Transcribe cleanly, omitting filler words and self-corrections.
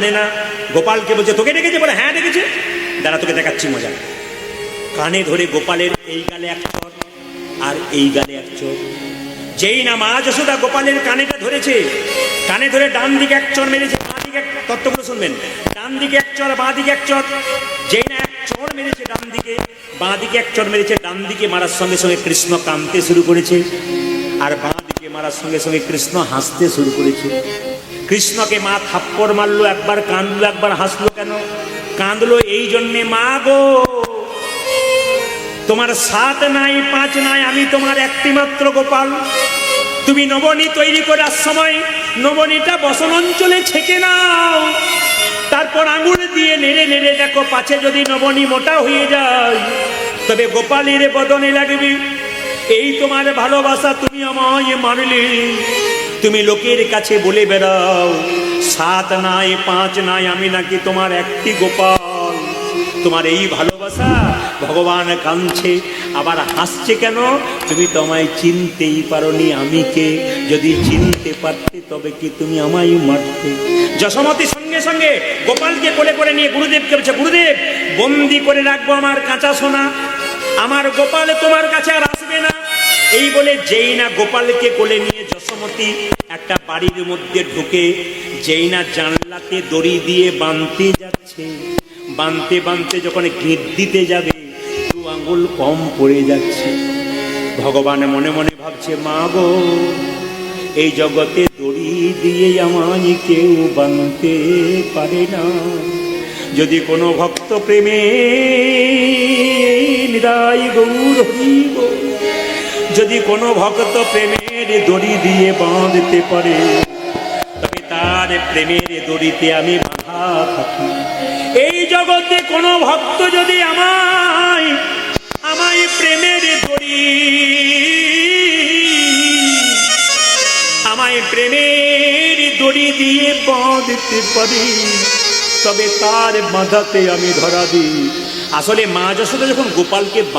না গোপালকে বলছে তোকে ডেকেছে, বলে হ্যাঁ ডেকেছে, দাঁড়া তোকে দেখাচ্ছি মজা। কানে ধরে গোপালের এই গালে এক চড় আর এই গালে এক চড়। যেই না মা যশোদা গোপালের কানেটা ধরেছে, কানে ধরে ডান দিকে এক চড় মেরেছে, বাঁ দিকে এক, তত্ত্বগুলো শুনবেন, ডান দিকে এক চড় বাঁ দিকে এক চড়। যেই না এক চড় মেরেছে ডান দিকে, বাঁ দিকে এক চড় মেরেছে, ডান দিকে মারার সঙ্গে সঙ্গে কৃষ্ণ কাঁদতে শুরু করেছে, আর বাঁ দিকে মারার সঙ্গে সঙ্গে কৃষ্ণ হাসতে শুরু করেছে। কৃষ্ণকে মা থাপ্পড় মারলো, একবার কাঁদলো একবার হাসলো। কেন কাঁদলো? এই জন্যে, মা গো তোমার 7 নাই 5 নাই, আমি তোমার একটি মাত্র গোপাল। তুমি নবনী তৈরি করার সময় নবনীটা বসন অঞ্চলে ছেঁকে নাও, তারপর আঙুল দিয়ে নেড়ে নেড়ে দেখো পাছে যদি নবনী মোটা হয়ে যায় তবে গোপালের বদনে লাগবে। এই তোমার ভালোবাসা, তুমি আমায় মানলে। তুমি লোকের কাছে বলে বেড়াও 7 নাই 5 নাই, আমি নাকি তোমার একটি গোপাল। তোমার এই ভালোবাসা ভগবান কাঁদছে, আবার হাসছে কেন? তুমি তো আমায় চিনতেই পারোনি, আমি কে? যদি চিনতে পারতে তবে কি তুমি আমায় মারতে? যশোমতী সঙ্গে সঙ্গে গোপালকে কোলে করে নিয়ে গুরুদেবকে বলছে, গুরুদেব বন্দি করে রাখবো আমার কাঁচা সোনা, আমার গোপাল তোমার কাছে আর আসবে না। এই বলে যেই না গোপালকে কোলে নিয়ে যশোমতী একটা বাড়ির মধ্যে ঢুকে, যেই না জানলাতে দড়ি দিয়ে বাঁধতে যাচ্ছে, বাঁধতে বাঁধতে যখন গেট দিতে যাবে 2 আঙ্গুল কম পড়ে যাচ্ছে। ভগবান মনে মনে ভাবছে, মা গো এই জগতে দড়ি দিয়ে আমায় কেউ বাঁধতে পারে না। যদি কোনো ভক্ত প্রেমে নিরাই গৌর হইব, যদি কোনো ভক্ত প্রেমের দড়ি দিয়ে বাঁধতে পারে তবে তার প্রেমের দড়িতে আমি বাঁধা থাকি। এই জগতে কোনো ভক্ত যদি আমায় প্রেমের দড়ি, আমায় প্রেমের দড়ি দিয়ে বাঁধতে পারে তবে তার বাঁধাতে আমি ধরা দিই। আসলে মা যশোদা যখন গোপালকে